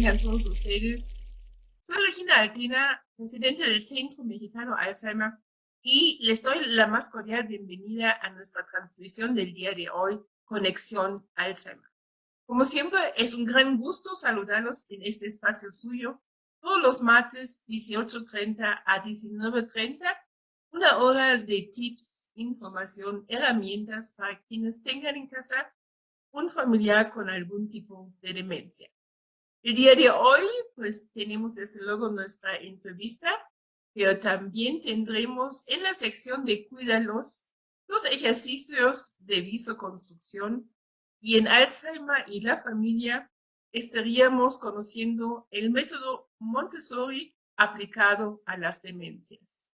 tengan todos ustedes. Soy Regina Altina, presidente del Centro Mexicano Alzheimer, y les doy la más cordial bienvenida a nuestra transmisión del día de hoy, Conexión Alzheimer. Como siempre, es un gran gusto saludarlos en este espacio suyo, todos los martes 18:30 a 19:30, una hora de tips, información, herramientas para quienes tengan en casa un familiar con algún tipo de demencia. El día de hoy, pues tenemos desde luego nuestra entrevista, pero también tendremos en la sección de Cuídalos los ejercicios de visoconstrucción, y en Alzheimer y la familia estaríamos conociendo el método Montessori aplicado a las demencias.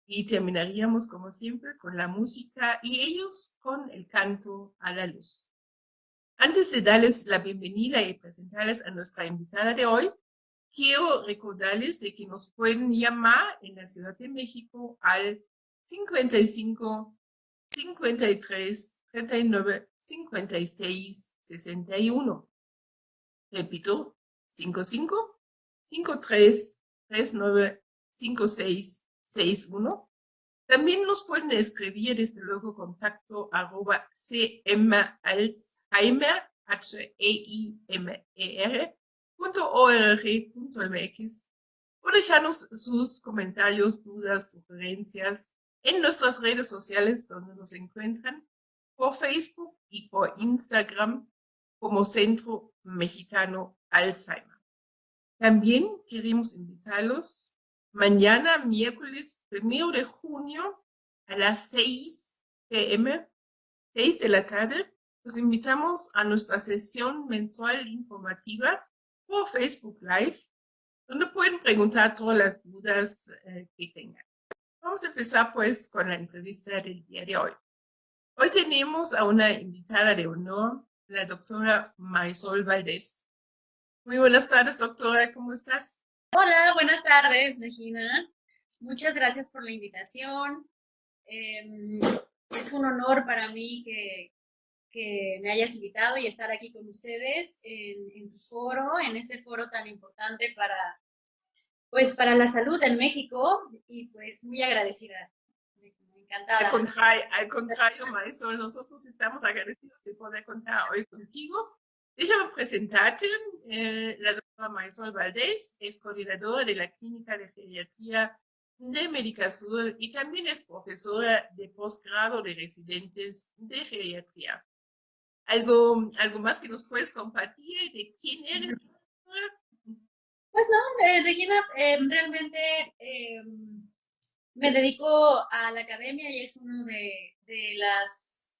Y terminaríamos, como siempre, con la música y ellos con el canto a la luz. Antes de darles la bienvenida y presentarles a nuestra invitada de hoy, quiero recordarles de que nos pueden llamar en la Ciudad de México al 55 53 39 56 61. Repito, 55 53 39 56 61. También nos pueden escribir desde luego contacto @cmalzheimer, heimer.org.mx, o dejarnos sus comentarios, dudas, sugerencias en nuestras redes sociales donde nos encuentran por Facebook y por Instagram como Centro Mexicano Alzheimer. También queremos invitarlos mañana, miércoles 1 de junio, a las 6 p.m., 6 de la tarde, los invitamos a nuestra sesión mensual informativa por Facebook Live, donde pueden preguntar todas las dudas que tengan. Vamos a empezar pues con la entrevista del día de hoy. Hoy tenemos a una invitada de honor, la doctora Marisol Valdés. Muy buenas tardes, doctora, ¿cómo estás? Hola, buenas tardes, Regina. Muchas gracias por la invitación. Es un honor para mí que me hayas invitado y estar aquí con ustedes en tu foro, en este foro tan importante para la salud en México, y pues muy agradecida, Regina, encantada. Al contrario, Marisol, nosotros estamos agradecidos de poder contar hoy contigo. Déjame presentarte. La doctora Marisol Valdés es coordinadora de la Clínica de Geriatría de Medicasur y también es profesora de posgrado de residentes de geriatría. ¿Algo más que nos puedes compartir de quién eres? Pues no, Regina, realmente me dedico a la academia y es una de las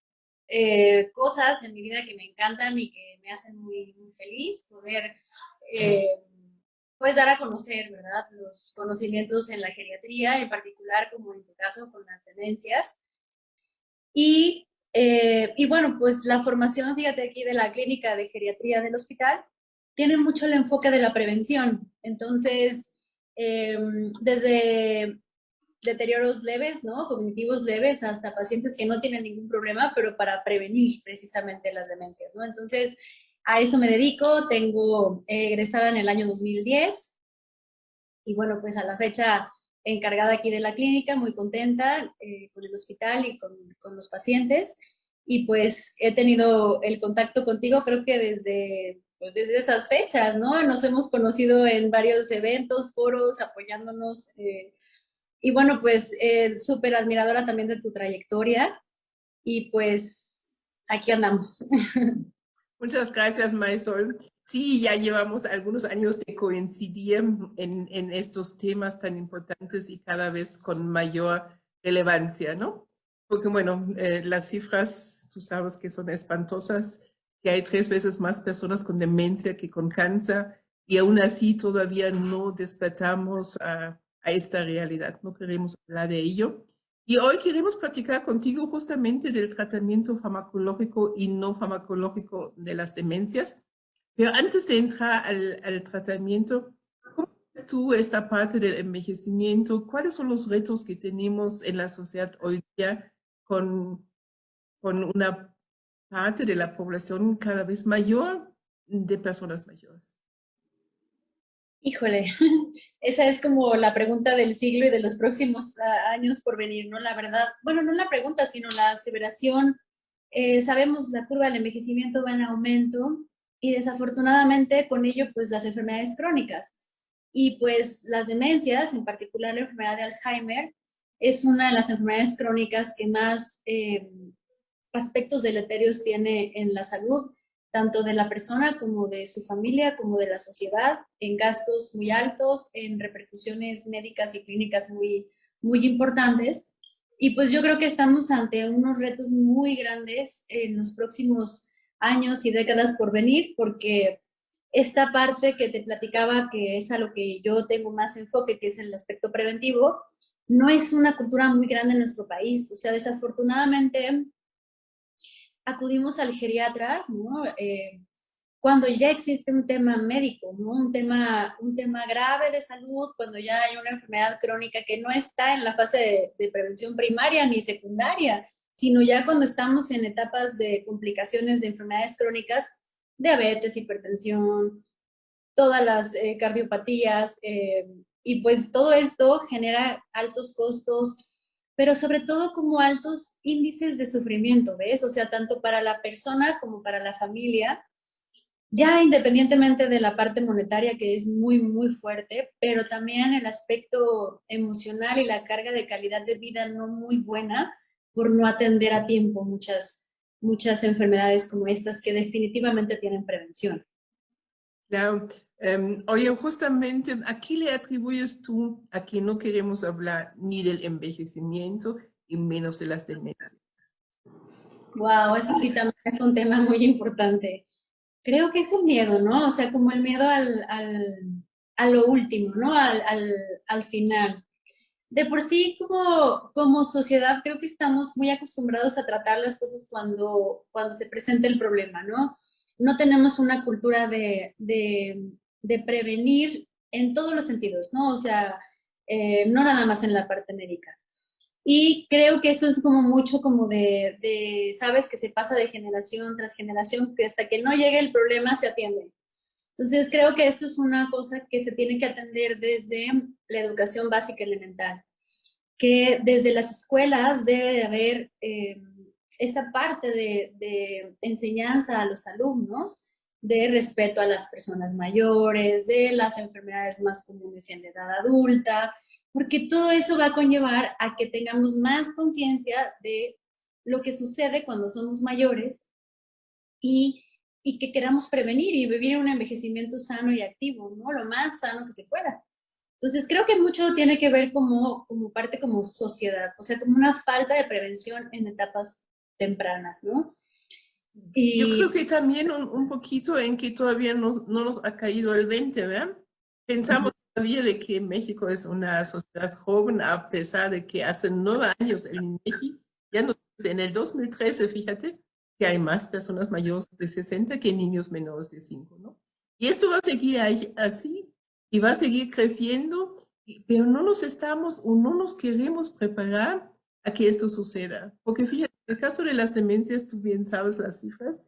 cosas en mi vida que me encantan y que me hacen muy, muy feliz poder pues dar a conocer, ¿verdad?, los conocimientos en la geriatría, en particular como en tu caso con las demencias. Y bueno, pues la formación, fíjate, aquí de la clínica de geriatría del hospital tiene mucho el enfoque de la prevención. Entonces, desde deterioros leves, ¿no?, cognitivos leves, hasta pacientes que no tienen ningún problema, pero para prevenir precisamente las demencias, ¿no? Entonces, a eso me dedico. Tengo egresada en el año 2010 y bueno, pues a la fecha encargada aquí de la clínica, muy contenta con el hospital y con los pacientes. Y pues he tenido el contacto contigo, creo que desde esas fechas, ¿no? Nos hemos conocido en varios eventos, foros, apoyándonos. Y bueno, pues súper admiradora también de tu trayectoria y pues aquí andamos. Muchas gracias, Marisol. Sí, ya llevamos algunos años de coincidir en estos temas tan importantes y cada vez con mayor relevancia, ¿no? Porque bueno, las cifras, tú sabes que son espantosas, que hay 3 veces más personas con demencia que con cáncer, y aún así todavía no despertamos a esta realidad, no queremos hablar de ello. Y hoy queremos platicar contigo justamente del tratamiento farmacológico y no farmacológico de las demencias. Pero antes de entrar al tratamiento, ¿cómo ves tú esta parte del envejecimiento? ¿Cuáles son los retos que tenemos en la sociedad hoy día con una parte de la población cada vez mayor de personas mayores? Híjole, esa es como la pregunta del siglo y de los próximos años por venir, ¿no? La verdad, bueno, no la pregunta, sino la aseveración. Sabemos la curva del envejecimiento va en aumento y desafortunadamente con ello, pues las enfermedades crónicas y pues las demencias, en particular la enfermedad de Alzheimer, es una de las enfermedades crónicas que más aspectos deleterios tiene en la salud, tanto de la persona como de su familia, como de la sociedad, en gastos muy altos, en repercusiones médicas y clínicas muy importantes. Y pues yo creo que estamos ante unos retos muy grandes en los próximos años y décadas por venir, porque esta parte que te platicaba, que es a lo que yo tengo más enfoque, que es el aspecto preventivo, no es una cultura muy grande en nuestro país. O sea, desafortunadamente acudimos al geriatra, ¿no? Cuando ya existe un tema médico, ¿no? Un tema grave de salud, cuando ya hay una enfermedad crónica que no está en la fase de prevención primaria ni secundaria, sino ya cuando estamos en etapas de complicaciones de enfermedades crónicas, diabetes, hipertensión, todas las cardiopatías, y pues todo esto genera altos costos, pero sobre todo como altos índices de sufrimiento, ¿ves? O sea, tanto para la persona como para la familia, ya independientemente de la parte monetaria que es muy fuerte, pero también el aspecto emocional y la carga de calidad de vida no muy buena por no atender a tiempo muchas enfermedades como estas que definitivamente tienen prevención. Claro. Oye, justamente, ¿a qué le atribuyes tú a que no queremos hablar ni del envejecimiento y menos de las demencias? Wow, eso sí también es un tema muy importante. Creo que es el miedo, ¿no? O sea, como el miedo a lo último, ¿no? Al final. De por sí, como sociedad, creo que estamos muy acostumbrados a tratar las cosas cuando se presenta el problema, ¿no? No tenemos una cultura de prevenir en todos los sentidos, ¿no? O sea, no nada más en la parte médica. Y creo que esto es como mucho como sabes, que se pasa de generación tras generación, que hasta que no llegue el problema se atiende. Entonces, creo que esto es una cosa que se tiene que atender desde la educación básica elemental, que desde las escuelas debe de haber esta parte de enseñanza a los alumnos, de respeto a las personas mayores, de las enfermedades más comunes en la edad adulta, porque todo eso va a conllevar a que tengamos más conciencia de lo que sucede cuando somos mayores y, y que queramos prevenir y vivir un envejecimiento sano y activo, ¿no? Lo más sano que se pueda. Entonces, creo que mucho tiene que ver como parte como sociedad, o sea, como una falta de prevención en etapas tempranas, ¿no? Yo Y creo que también un poquito en que todavía no nos ha caído el 20, ¿verdad? Pensamos todavía de que México es una sociedad joven, a pesar de que hace 9 años el INEGI ya nos dice, en el 2013, fíjate, que hay más personas mayores de 60 que niños menores de 5, ¿no? Y esto va a seguir así y va a seguir creciendo, pero no nos estamos o no nos queremos preparar a que esto suceda. Porque fíjate, en el caso de las demencias, tú bien sabes las cifras,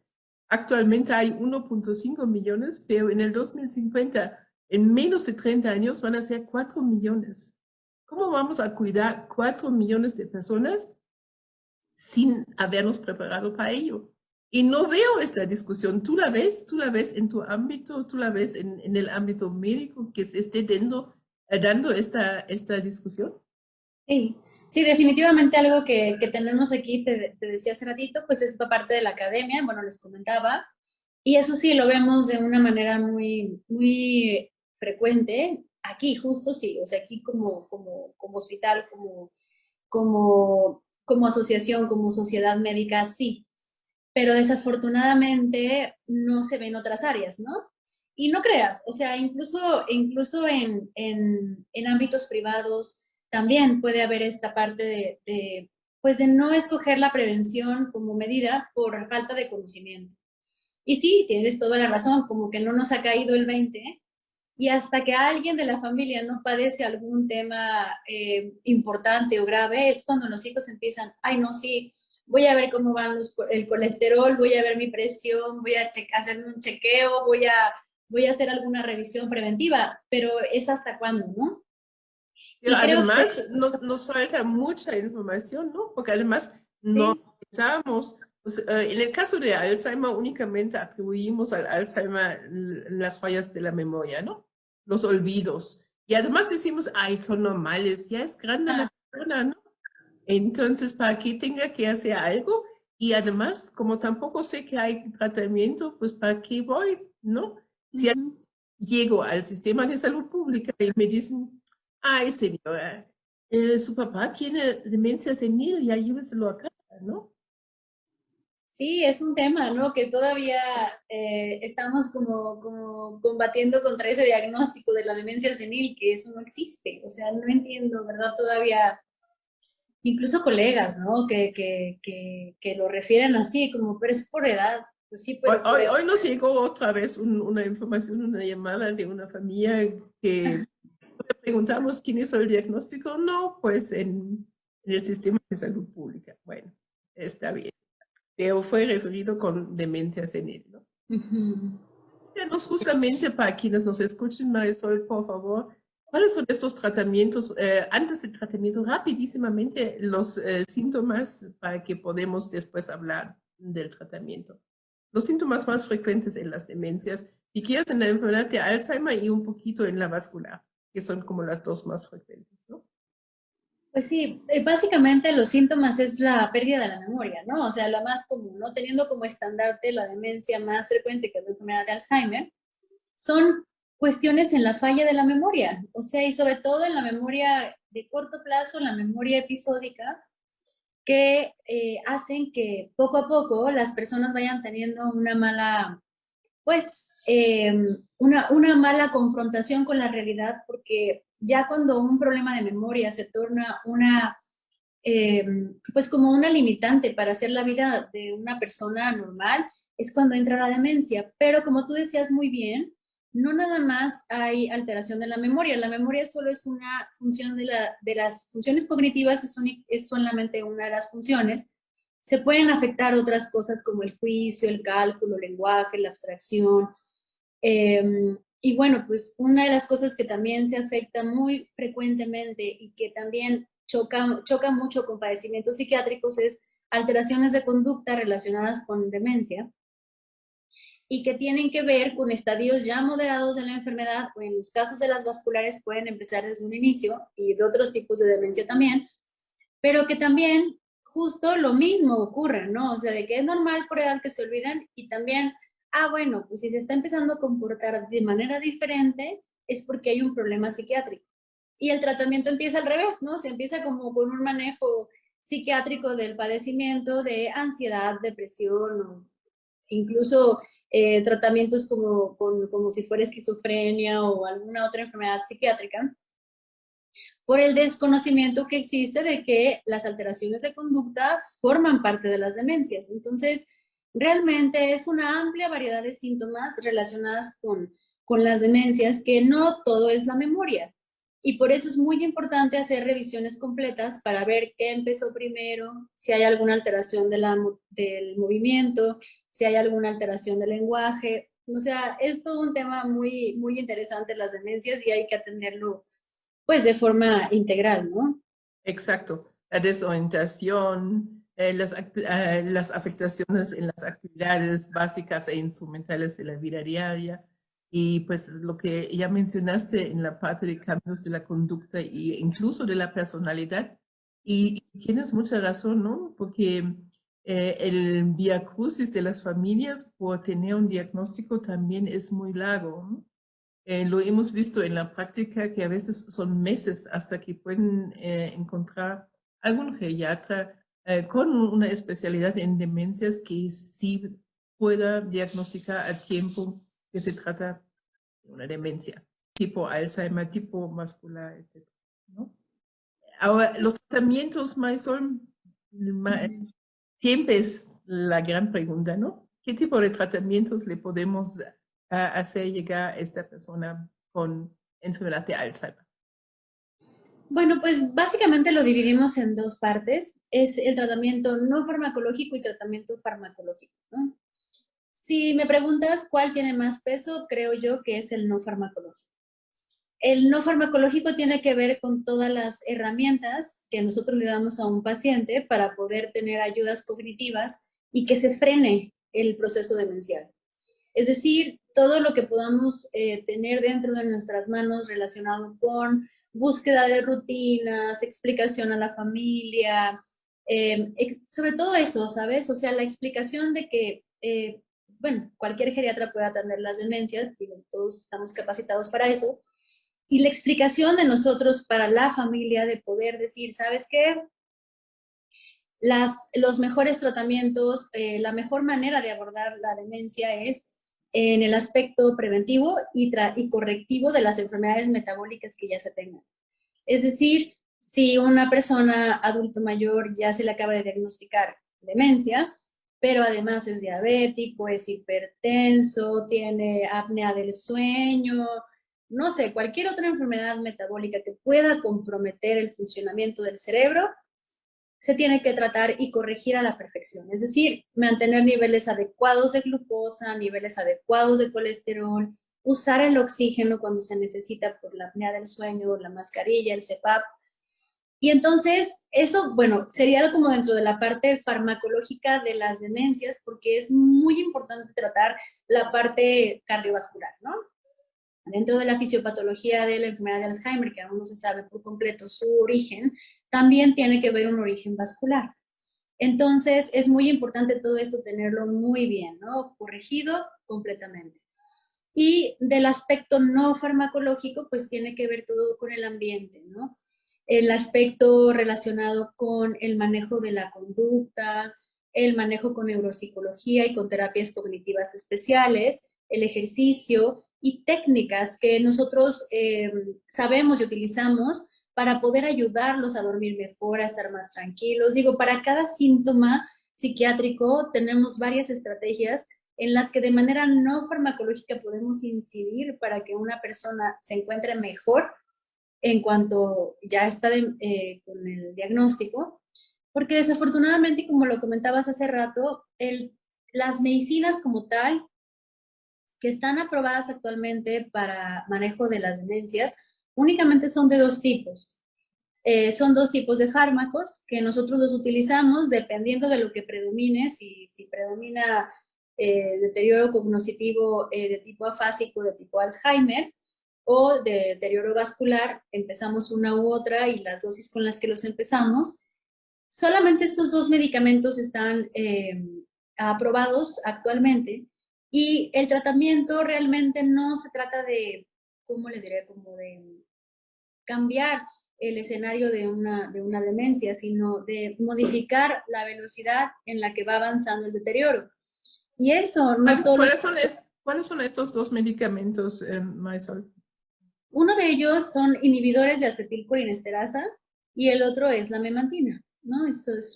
actualmente hay 1,5 millones, pero en el 2050, en menos de 30 años, van a ser 4 millones. ¿Cómo vamos a cuidar 4 millones de personas sin habernos preparado para ello? Y no veo esta discusión. Tú la ves en tu ámbito, tú la ves en el ámbito médico que se esté dando esta discusión. sí, sí, definitivamente algo que tenemos aquí, te decía hace ratito, pues es la parte de la academia, bueno, les comentaba, y eso sí, lo vemos de una manera muy frecuente, aquí justo sí, o sea, aquí como hospital, como asociación, como sociedad médica, sí, pero desafortunadamente no se ve en otras áreas, ¿no? Y no creas, o sea, incluso en ámbitos privados también puede haber esta parte pues de no escoger la prevención como medida por falta de conocimiento. Y sí, tienes toda la razón, como que no nos ha caído el 20 y hasta que alguien de la familia no padece algún tema importante o grave, es cuando los hijos empiezan, ay, no, sí, voy a ver cómo van el colesterol, voy a ver mi presión, voy a hacerme un chequeo, voy a voy a hacer alguna revisión preventiva, pero es hasta cuándo, ¿no? Pero Y creo que además nos falta mucha información, ¿no? Porque además no sí, pensamos, pues, en el caso de Alzheimer únicamente atribuimos al Alzheimer las fallas de la memoria, ¿no? Los olvidos. Y además decimos, ay, son normales, ya es grande la ah, persona, ¿no? Entonces, para que tenga que hacer algo, y además, como tampoco sé que hay tratamiento, pues ¿para qué voy? ¿No? Si ujú. llego al sistema de salud pública y me dicen, ay, señora, su papá tiene demencia senil, ya lléveselo a casa, ¿no? Sí, es un tema, ¿no? Que todavía estamos como combatiendo contra ese diagnóstico de la demencia senil, que eso no existe. O sea, no entiendo, ¿verdad? Todavía, incluso colegas, ¿no? Que lo refieren así, como, pero es por edad. Pues sí, Hoy, pues por hoy, edad. hoy nos llegó otra vez una información, una llamada de una familia que preguntamos quién hizo el diagnóstico. No, pues en el sistema de salud pública. Bueno, está bien. Pero fue referido con demencia senil, ¿no? Ujú. Díganos justamente para quienes nos escuchen, Marisol, por favor, ¿cuáles son estos tratamientos, antes del tratamiento, rapidísimamente, los síntomas para que podamos después hablar del tratamiento? Los síntomas más frecuentes en las demencias, si quieres en la enfermedad de Alzheimer y un poquito en la vascular, que son como las dos más frecuentes, ¿no? Pues sí, básicamente los síntomas es la pérdida de la memoria, ¿no? O sea, la más común, ¿no? Teniendo como estandarte la demencia más frecuente, que es la enfermedad de Alzheimer, son cuestiones en la falla de la memoria, o sea, y sobre todo en la memoria de corto plazo, en la memoria episódica, que hacen que poco a poco las personas vayan teniendo una mala, pues, una mala confrontación con la realidad, porque ya cuando un problema de memoria se torna una eh, pues como una limitante para hacer la vida de una persona normal, es cuando entra la demencia. Pero como tú decías muy bien, no nada más hay alteración de la memoria solo es una función de las funciones cognitivas, es solamente una de las funciones. Se pueden afectar otras cosas como el juicio, el cálculo, el lenguaje, la abstracción. Eh, y bueno, pues una de las cosas que también se afecta muy frecuentemente y que también choca mucho con padecimientos psiquiátricos es alteraciones de conducta relacionadas con demencia y que tienen que ver con estadios ya moderados de la enfermedad o en los casos de las vasculares pueden empezar desde un inicio y de otros tipos de demencia también, pero que también justo lo mismo ocurre, ¿no? O sea, de que es normal por edad que se olviden y también, bueno, pues si se está empezando a comportar de manera diferente es porque hay un problema psiquiátrico. Y el tratamiento empieza al revés, ¿no? Se empieza como con un manejo psiquiátrico del padecimiento de ansiedad, depresión o incluso tratamientos como si fuera esquizofrenia o alguna otra enfermedad psiquiátrica por el desconocimiento que existe de que las alteraciones de conducta forman parte de las demencias. Entonces, realmente es una amplia variedad de síntomas relacionadas con las demencias, que no todo es la memoria. Y por eso es muy importante hacer revisiones completas para ver qué empezó primero, si hay alguna alteración del movimiento, si hay alguna alteración del lenguaje. O sea, es todo un tema muy, muy interesante las demencias y hay que atenderlo pues de forma integral, ¿no? Exacto. La desorientación, las afectaciones en las actividades básicas e instrumentales de la vida diaria. Y pues lo que ya mencionaste en la parte de cambios de la conducta e incluso de la personalidad. Y tienes mucha razón, ¿no? Porque el viacrucis de las familias por tener un diagnóstico también es muy largo, ¿no? Lo hemos visto en la práctica que a veces son meses hasta que pueden encontrar algún geriatra con una especialidad en demencias que sí pueda diagnosticar a tiempo que se trata de una demencia, tipo Alzheimer, tipo muscular, etc. ¿No? Ahora, los tratamientos, Marisol, Ujú. siempre es la gran pregunta, ¿no? ¿Qué tipo de tratamientos le podemos hacer llegar a esta persona con enfermedad de Alzheimer? Bueno, pues básicamente lo dividimos en dos partes. Es el tratamiento no farmacológico y tratamiento farmacológico, ¿no? Si me preguntas cuál tiene más peso, creo yo que es el no farmacológico. El no farmacológico tiene que ver con todas las herramientas que nosotros le damos a un paciente para poder tener ayudas cognitivas y que se frene el proceso demencial. Es decir, todo lo que podamos tener dentro de nuestras manos relacionado con búsqueda de rutinas, explicación a la familia, sobre todo eso, ¿sabes? O sea, la explicación de que, bueno, cualquier geriatra puede atender las demencias, digo, todos estamos capacitados para eso, y la explicación de nosotros para la familia de poder decir, ¿sabes qué? Los mejores tratamientos, la mejor manera de abordar la demencia es en el aspecto preventivo y correctivo de las enfermedades metabólicas que ya se tengan. Es decir, si una persona adulto mayor ya se le acaba de diagnosticar demencia, pero además es diabético, es hipertenso, tiene apnea del sueño, no sé, cualquier otra enfermedad metabólica que pueda comprometer el funcionamiento del cerebro, se tiene que tratar y corregir a la perfección. Es decir, mantener niveles adecuados de glucosa, niveles adecuados de colesterol, usar el oxígeno cuando se necesita por la apnea del sueño, la mascarilla, el CPAP. Y entonces, eso, bueno, sería como dentro de la parte farmacológica de las demencias, porque es muy importante tratar la parte cardiovascular, ¿no? Dentro de la fisiopatología de la enfermedad de Alzheimer, que aún no se sabe por completo su origen, también tiene que ver un origen vascular. Entonces, es muy importante todo esto tenerlo muy bien, ¿no? Corregido completamente. Y del aspecto no farmacológico, pues tiene que ver todo con el ambiente, ¿no? El aspecto relacionado con el manejo de la conducta, el manejo con neuropsicología y con terapias cognitivas especiales, el ejercicio y técnicas que nosotros sabemos y utilizamos para poder ayudarlos a dormir mejor, a estar más tranquilos. Digo, para cada síntoma psiquiátrico tenemos varias estrategias en las que de manera no farmacológica podemos incidir para que una persona se encuentre mejor en cuanto ya está con el diagnóstico, porque desafortunadamente, como lo comentabas hace rato, las medicinas como tal, que están aprobadas actualmente para manejo de las demencias, únicamente son de dos tipos. Son dos tipos de fármacos que nosotros los utilizamos dependiendo de lo que predomine, si predomina deterioro cognitivo de tipo afásico, de tipo Alzheimer, o de deterioro vascular, empezamos una u otra y las dosis con las que los empezamos. Solamente estos dos medicamentos están aprobados actualmente y el tratamiento realmente no se trata de, ¿cómo les diría? Como de cambiar el escenario de una demencia, sino de modificar la velocidad en la que va avanzando el deterioro. Y eso, no todos los... ¿Cuáles son estos dos medicamentos, Marisol? Uno de ellos son inhibidores de acetilcolinesterasa y el otro es la memantina, ¿no? Eso es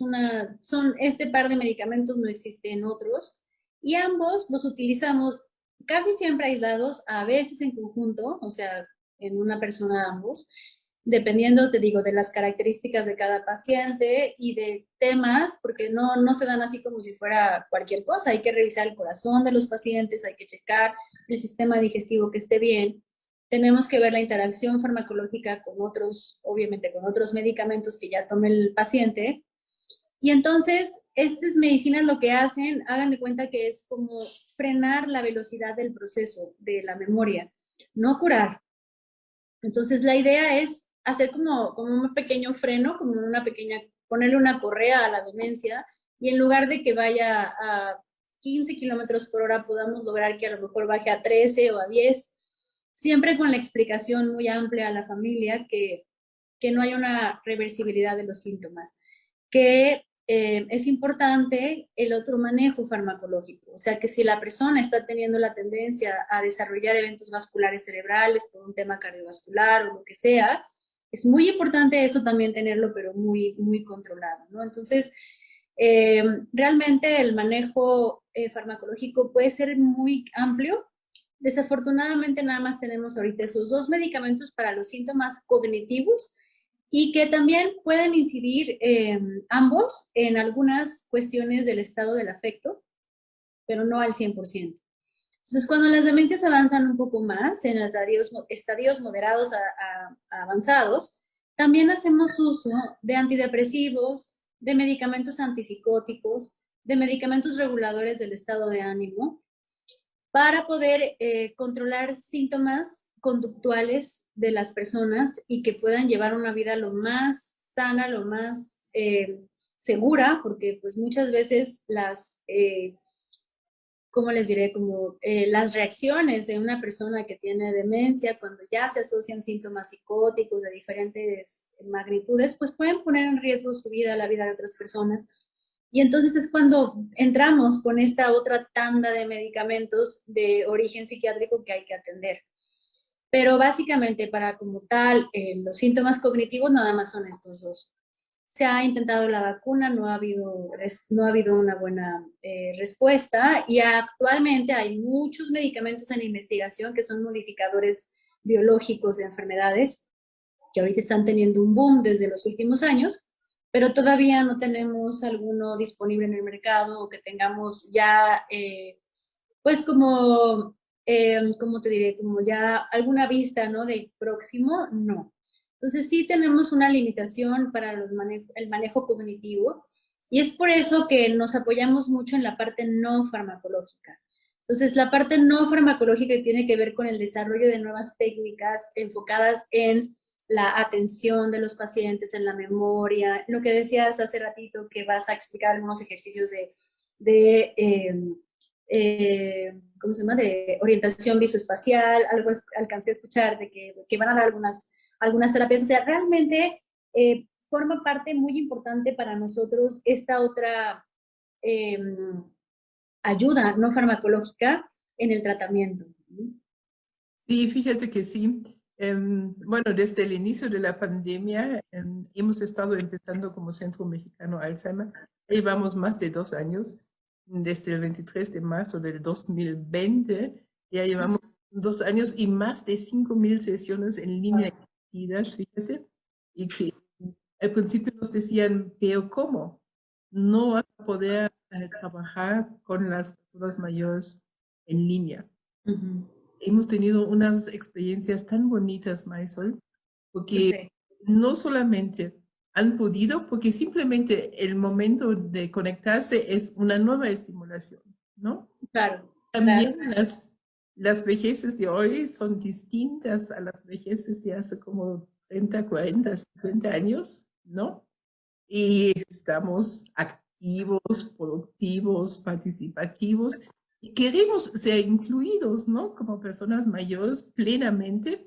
este par de medicamentos, no existen otros, y ambos los utilizamos casi siempre aislados, a veces en conjunto, o sea, en una persona ambos, dependiendo, te digo, de las características de cada paciente y de temas, porque no se dan así como si fuera cualquier cosa, hay que revisar el corazón de los pacientes, hay que checar el sistema digestivo que esté bien. Tenemos que ver la interacción farmacológica con otros, obviamente con otros medicamentos que ya tome el paciente. Y entonces, estas medicinas lo que hacen, hagan de cuenta que es como frenar la velocidad del proceso de la memoria, no curar. Entonces, la idea es hacer como un pequeño freno, ponerle una correa a la demencia y en lugar de que vaya a 15 kilómetros por hora, podamos lograr que a lo mejor baje a 13 o a 10, siempre con la explicación muy amplia a la familia que no hay una reversibilidad de los síntomas, que es importante el otro manejo farmacológico, o sea que si la persona está teniendo la tendencia a desarrollar eventos vasculares cerebrales por un tema cardiovascular o lo que sea, es muy importante eso también tenerlo, pero muy, muy controlado, ¿no? Entonces, realmente el manejo farmacológico puede ser muy amplio. Desafortunadamente nada más tenemos ahorita esos dos medicamentos para los síntomas cognitivos y que también pueden incidir ambos en algunas cuestiones del estado del afecto, pero no al 100%. Entonces, cuando las demencias avanzan un poco más, en estadios moderados a avanzados, también hacemos uso de antidepresivos, de medicamentos antipsicóticos, de medicamentos reguladores del estado de ánimo, para poder controlar síntomas conductuales de las personas y que puedan llevar una vida lo más sana, lo más segura, porque pues muchas veces ¿cómo les diré? Como las reacciones de una persona que tiene demencia, cuando ya se asocian síntomas psicóticos de diferentes magnitudes, pues pueden poner en riesgo su vida, la vida de otras personas. Y entonces es cuando entramos con esta otra tanda de medicamentos de origen psiquiátrico que hay que atender. Pero básicamente para como tal, los síntomas cognitivos nada más son estos dos. Se ha intentado la vacuna, no ha habido una buena respuesta y actualmente hay muchos medicamentos en investigación que son modificadores biológicos de enfermedades que ahorita están teniendo un boom desde los últimos años, pero todavía no tenemos alguno disponible en el mercado o que tengamos ya, pues ¿cómo te diré? Como ya alguna vista, ¿no? De próximo, no. Entonces sí tenemos una limitación para el manejo cognitivo y es por eso que nos apoyamos mucho en la parte no farmacológica. Entonces la parte no farmacológica tiene que ver con el desarrollo de nuevas técnicas enfocadas en la atención de los pacientes, en la memoria, lo que decías hace ratito que vas a explicar algunos ejercicios ¿cómo se llama? De orientación visoespacial, algo alcancé a escuchar de que van a dar algunas terapias. O sea, realmente forma parte muy importante para nosotros esta otra ayuda no farmacológica en el tratamiento. Sí, fíjate que sí. Bueno, desde el inicio de la pandemia hemos estado empezando como Centro Mexicano Alzheimer. Llevamos más de 2 años, desde el 23 de marzo del 2020. Ya llevamos 2 años y más de 5.000 sesiones en línea impartidas, fíjate. Y que al principio nos decían, pero ¿cómo? No vas a poder trabajar con las personas mayores en línea. Hemos tenido unas experiencias tan bonitas, Marisol, porque no solamente han podido, porque simplemente el momento de conectarse es una nueva estimulación, ¿no? Claro. También Claro. las vejeces de hoy son distintas a las vejeces de hace como 30, 40, 50 años, ¿no? Y estamos activos, productivos, participativos y queremos ser incluidos, ¿no? Como personas mayores plenamente,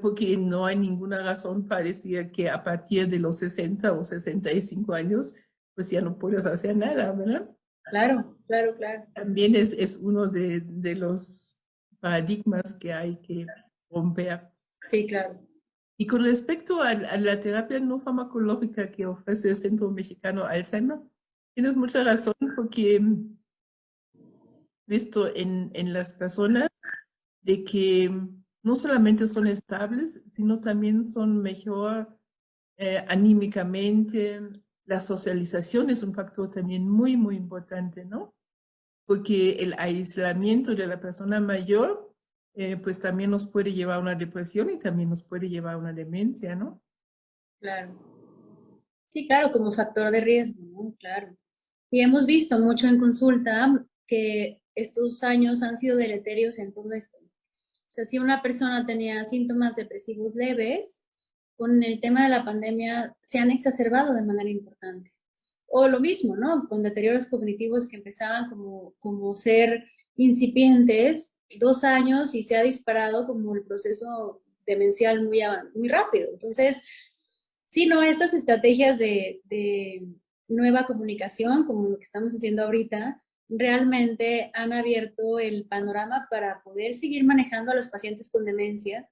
porque no hay ninguna razón para decir que a partir de los 60 o 65 años, pues ya no puedes hacer nada, ¿verdad? Claro, claro, claro. También es uno de los paradigmas que hay que romper. Sí, claro. Y con respecto a la terapia no farmacológica que ofrece el Centro Mexicano Alzheimer, tienes mucha razón porque he visto en las personas de que no solamente son estables, sino también son mejor anímicamente. La socialización es un factor también muy, muy importante, ¿no? Porque el aislamiento de la persona mayor pues también nos puede llevar a una depresión y también nos puede llevar a una demencia, ¿no? Claro. Sí, claro, como factor de riesgo, ¿no? Claro. Y hemos visto mucho en consulta que estos años han sido deleterios en todo esto. O sea, si una persona tenía síntomas depresivos leves, con el tema de la pandemia se han exacerbado de manera importante. O lo mismo, ¿no? Con deterioros cognitivos que empezaban como ser incipientes, 2 años y se ha disparado como el proceso demencial muy rápido. Entonces, sí, no, estas estrategias de nueva comunicación, como lo que estamos haciendo ahorita, realmente han abierto el panorama para poder seguir manejando a los pacientes con demencia,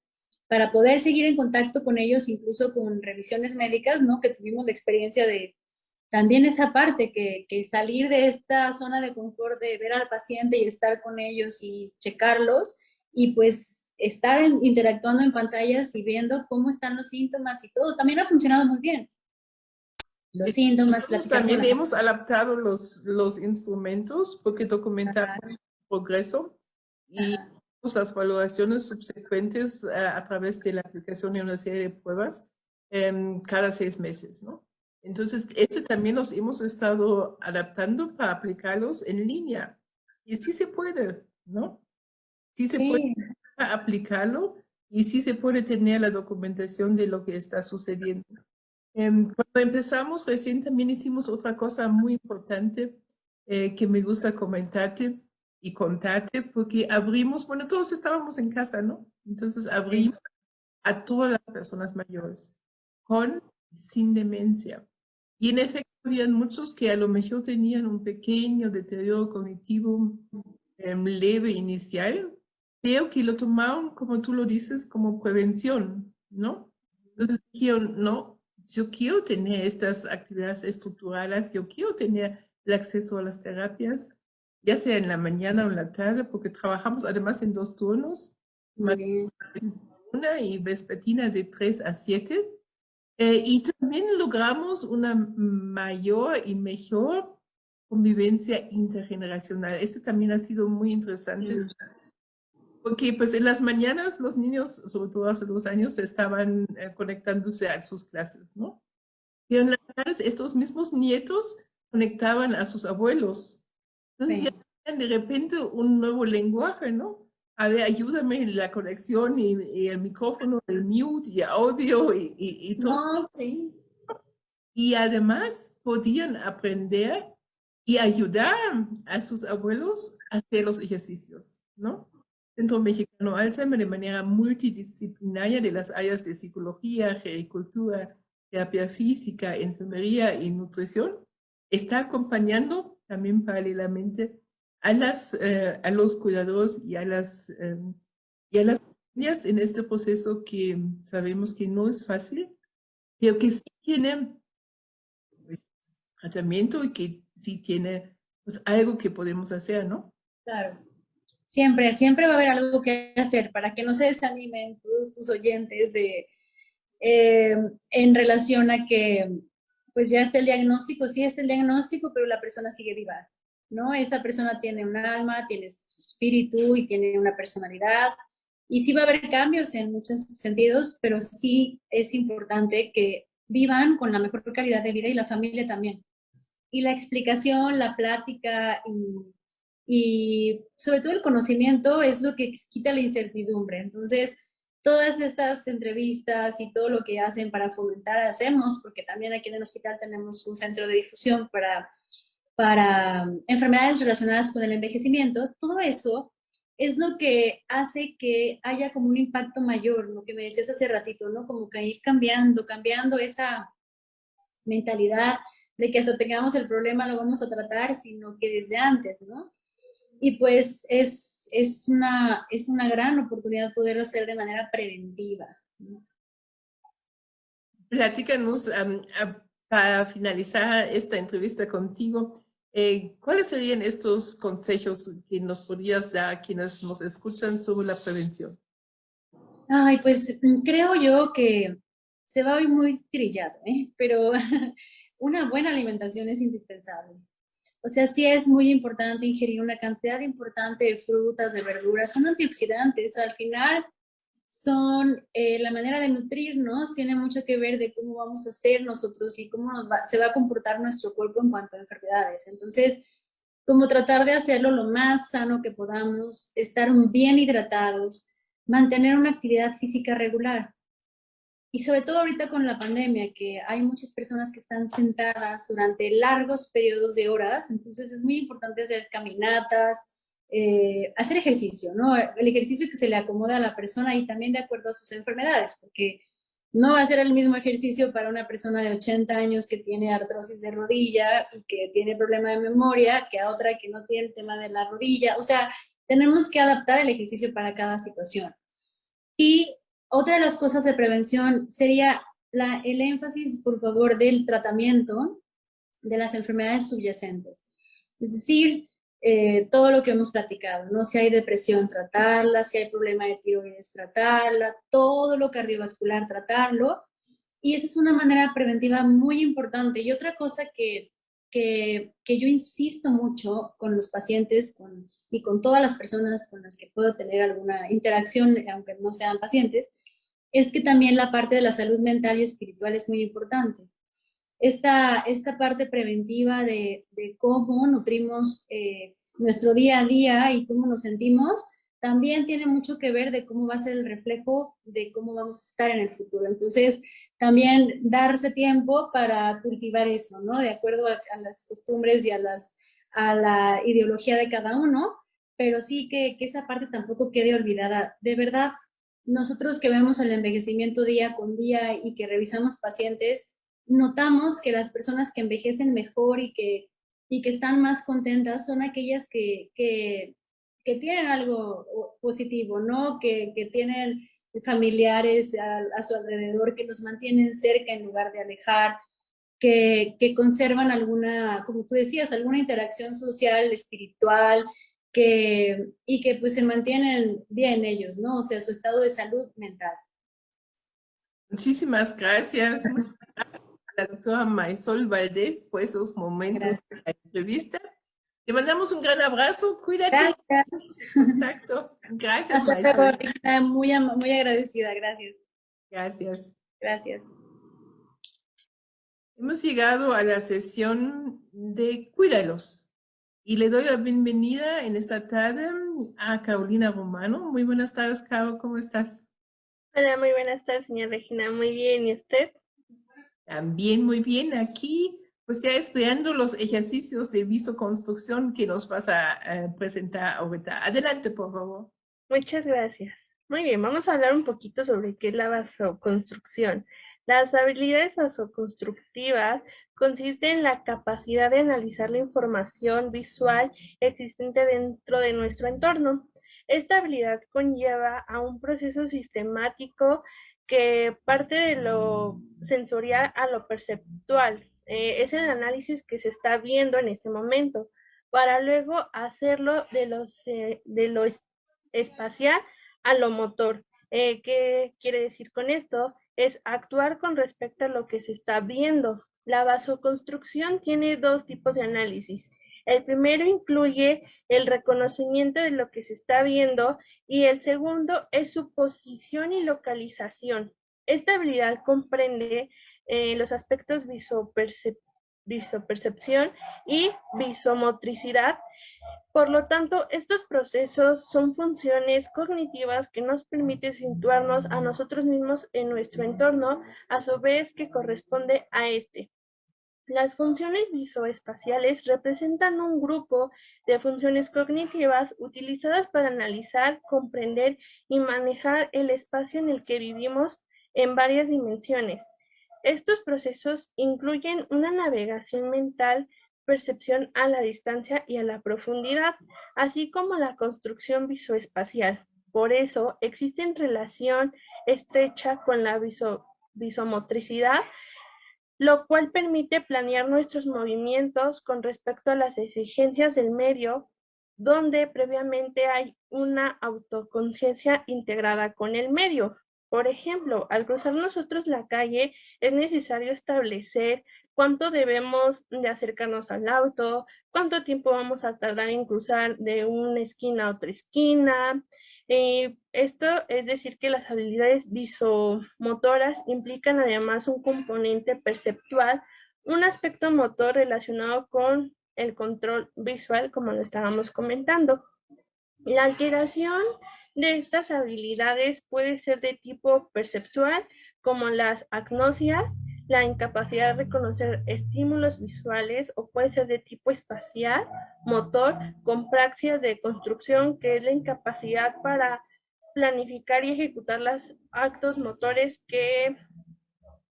para poder seguir en contacto con ellos, incluso con revisiones médicas, ¿no? Que tuvimos la experiencia de también esa parte, que salir de esta zona de confort de ver al paciente y estar con ellos y checarlos, y pues estar interactuando en pantallas y viendo cómo están los síntomas y todo, también ha funcionado muy bien. los síntomas, Nosotros platicar con también la hemos familia. adaptado los instrumentos porque documentamos Ajá, el progreso y ajá. las valoraciones subsecuentes a través de la aplicación de una serie de pruebas cada 6 meses, ¿no? Entonces, este también los hemos estado adaptando para aplicarlos en línea. Y sí se puede, ¿no? Sí se puede Sí, aplicarlo y sí se puede tener la documentación de lo que está sucediendo. Cuando empezamos recién también hicimos otra cosa muy importante que me gusta comentarte y contarte, porque abrimos, bueno, todos estábamos en casa, ¿no? Entonces sí, abrimos a todas las personas mayores, con y sin demencia. Y en efecto, habían muchos que a lo mejor tenían un pequeño deterioro cognitivo leve inicial, pero que lo tomaron, como tú lo dices, como prevención, ¿no? Entonces dijeron, no, yo quiero tener estas actividades estructuradas, yo quiero tener el acceso a las terapias, ya sea en la mañana o en la tarde, porque trabajamos además en 2 turnos, muy bien. una y vespertina de 3 a 7. Y también logramos una mayor y mejor convivencia intergeneracional. Eso también ha sido muy interesante, Mm, porque pues en las mañanas los niños, sobre todo hace 2 años, estaban conectándose a sus clases, ¿no? Pero en las tardes estos mismos nietos conectaban a sus abuelos. Entonces ya sí. tenían de repente un nuevo lenguaje, ¿no? A ver, ayúdame en la conexión y el micrófono, el mute y audio y todo. No, sí, Y además podían aprender y ayudar a sus abuelos a hacer los ejercicios, ¿no? Centro Mexicano Alzheimer de manera multidisciplinaria de las áreas de psicología, gericultura, terapia física, enfermería y nutrición, está acompañando también paralelamente a los cuidadores y a las familias en este proceso que sabemos que no es fácil, pero que sí tiene pues, tratamiento y que sí tiene pues, algo que podemos hacer, ¿no? claro. Siempre, siempre va a haber algo que hacer para que no se desanimen todos tus oyentes en relación a que pues ya está el diagnóstico, sí está el diagnóstico, pero la persona sigue viva, ¿no? Esa persona tiene un alma, tiene su espíritu y tiene una personalidad. Y sí va a haber cambios en muchos sentidos, pero sí es importante que vivan con la mejor calidad de vida y la familia también. Y la explicación, la plática y sobre todo el conocimiento es lo que quita la incertidumbre. Entonces, todas estas entrevistas y todo lo que hacen para fomentar, hacemos, porque también aquí en el hospital tenemos un centro de difusión para enfermedades relacionadas con el envejecimiento, todo eso es lo que hace que haya como un impacto mayor, lo que me decías hace ratito, ¿no? Como que ir cambiando esa mentalidad de que hasta tengamos el problema lo vamos a tratar, sino que desde antes, ¿no? Y pues es una gran oportunidad poderlo hacer de manera preventiva, ¿no? Platícanos, para finalizar esta entrevista contigo, ¿cuáles serían estos consejos que nos podrías dar a quienes nos escuchan sobre la prevención? Ay, pues creo yo que se va hoy muy trillado, ¿eh? Pero una buena alimentación es indispensable. O sea, sí es muy importante ingerir una cantidad importante de frutas, de verduras, son antioxidantes. Al final son la manera de nutrirnos, tiene mucho que ver de cómo vamos a ser nosotros y cómo se va a comportar nuestro cuerpo en cuanto a enfermedades. Entonces, como tratar de hacerlo lo más sano que podamos, estar bien hidratados, mantener una actividad física regular. Y sobre todo ahorita con la pandemia, que hay muchas personas que están sentadas durante largos periodos de horas, entonces es muy importante hacer caminatas, hacer ejercicio, ¿no? El ejercicio que se le acomoda a la persona y también de acuerdo a sus enfermedades, porque no va a ser el mismo ejercicio para una persona de 80 años que tiene artrosis de rodilla y que tiene problema de memoria, que a otra que no tiene el tema de la rodilla. O sea, tenemos que adaptar el ejercicio para cada situación. Y otra de las cosas de prevención sería el énfasis, por favor, del tratamiento de las enfermedades subyacentes. Es decir, todo lo que hemos platicado, ¿no? Si hay depresión, tratarla, si hay problema de tiroides, tratarla, todo lo cardiovascular, tratarlo. Y esa es una manera preventiva muy importante. Y otra cosa que yo insisto mucho con los pacientes y con todas las personas con las que puedo tener alguna interacción, aunque no sean pacientes, es que también la parte de la salud mental y espiritual es muy importante. Esta parte preventiva de cómo nutrimos nuestro día a día y cómo nos sentimos, también tiene mucho que ver de cómo va a ser el reflejo de cómo vamos a estar en el futuro. Entonces, también darse tiempo para cultivar eso, ¿no? De acuerdo a las costumbres y a la ideología de cada uno, pero sí que esa parte tampoco quede olvidada. De verdad, nosotros que vemos el envejecimiento día con día y que revisamos pacientes, notamos que las personas que envejecen mejor y que están más contentas son aquellas que tienen algo positivo, ¿no? Que tienen familiares a su alrededor, que los mantienen cerca en lugar de alejar, que conservan alguna, como tú decías, alguna interacción social, espiritual, y que pues se mantienen bien ellos, ¿no? O sea, su estado de salud mental. Muchísimas gracias. Muchas gracias a la doctora Maysol Valdés por esos momentos de la entrevista. Te mandamos un gran abrazo. Cuídate. Gracias. Contacto. Gracias, Hasta luego, Maysol. Rita. Muy agradecida. Gracias. Gracias. Gracias. Hemos llegado a la sesión de Cuídalos y le doy la bienvenida en esta tarde a Carolina Romano. Muy buenas tardes, Caro, ¿cómo estás? Hola, muy buenas tardes, señora Regina. Muy bien, ¿y usted? También muy bien aquí, pues ya esperando los ejercicios de visoconstrucción que nos vas a presentar ahorita. Adelante, por favor. Muchas gracias. Muy bien, vamos a hablar un poquito sobre qué es la vasoconstrucción. Las habilidades vasoconstructivas consisten en la capacidad de analizar la información visual existente dentro de nuestro entorno. Esta habilidad conlleva a un proceso sistemático que parte de lo sensorial a lo perceptual. Es el análisis que se está viendo en este momento, para luego hacerlo de lo espacial a lo motor. ¿Qué quiere decir con esto? Es actuar con respecto a lo que se está viendo. La vasoconstrucción tiene dos tipos de análisis. El primero incluye el reconocimiento de lo que se está viendo y el segundo es su posición y localización. Esta habilidad comprende los aspectos visopercepción y visomotricidad. Por lo tanto, estos procesos son funciones cognitivas que nos permiten situarnos a nosotros mismos en nuestro entorno, a su vez que corresponde a este. Las funciones visoespaciales representan un grupo de funciones cognitivas utilizadas para analizar, comprender y manejar el espacio en el que vivimos en varias dimensiones. Estos procesos incluyen una navegación mental, percepción a la distancia y a la profundidad, así como la construcción visoespacial. Por eso, existe relación estrecha con la visomotricidad, lo cual permite planear nuestros movimientos con respecto a las exigencias del medio, donde previamente hay una autoconciencia integrada con el medio. Por ejemplo, al cruzar nosotros la calle, es necesario establecer cuánto debemos de acercarnos al auto, cuánto tiempo vamos a tardar en cruzar de una esquina a otra esquina. Esto es decir que las habilidades visomotoras implican además un componente perceptual, un aspecto motor relacionado con el control visual, como lo estábamos comentando. La alteración de estas habilidades puede ser de tipo perceptual, como las agnosias, la incapacidad de reconocer estímulos visuales, o puede ser de tipo espacial, motor, con praxias de construcción, que es la incapacidad para planificar y ejecutar los actos motores que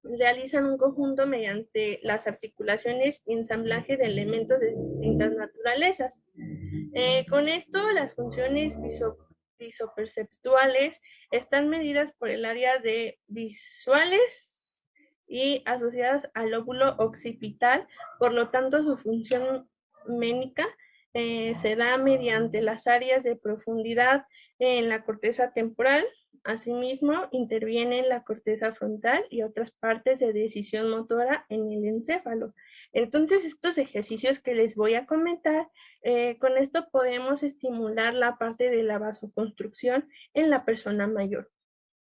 realizan un conjunto mediante las articulaciones y ensamblaje de elementos de distintas naturalezas. Con esto, las funciones visoperceptuales están medidas por el área de visuales y asociadas al lóbulo occipital, por lo tanto su función ménica se da mediante las áreas de profundidad en la corteza temporal, Asimismo, interviene en la corteza frontal y otras partes de decisión motora en el encéfalo. Entonces, estos ejercicios que les voy a comentar, con esto podemos estimular la parte de la vasoconstrucción en la persona mayor.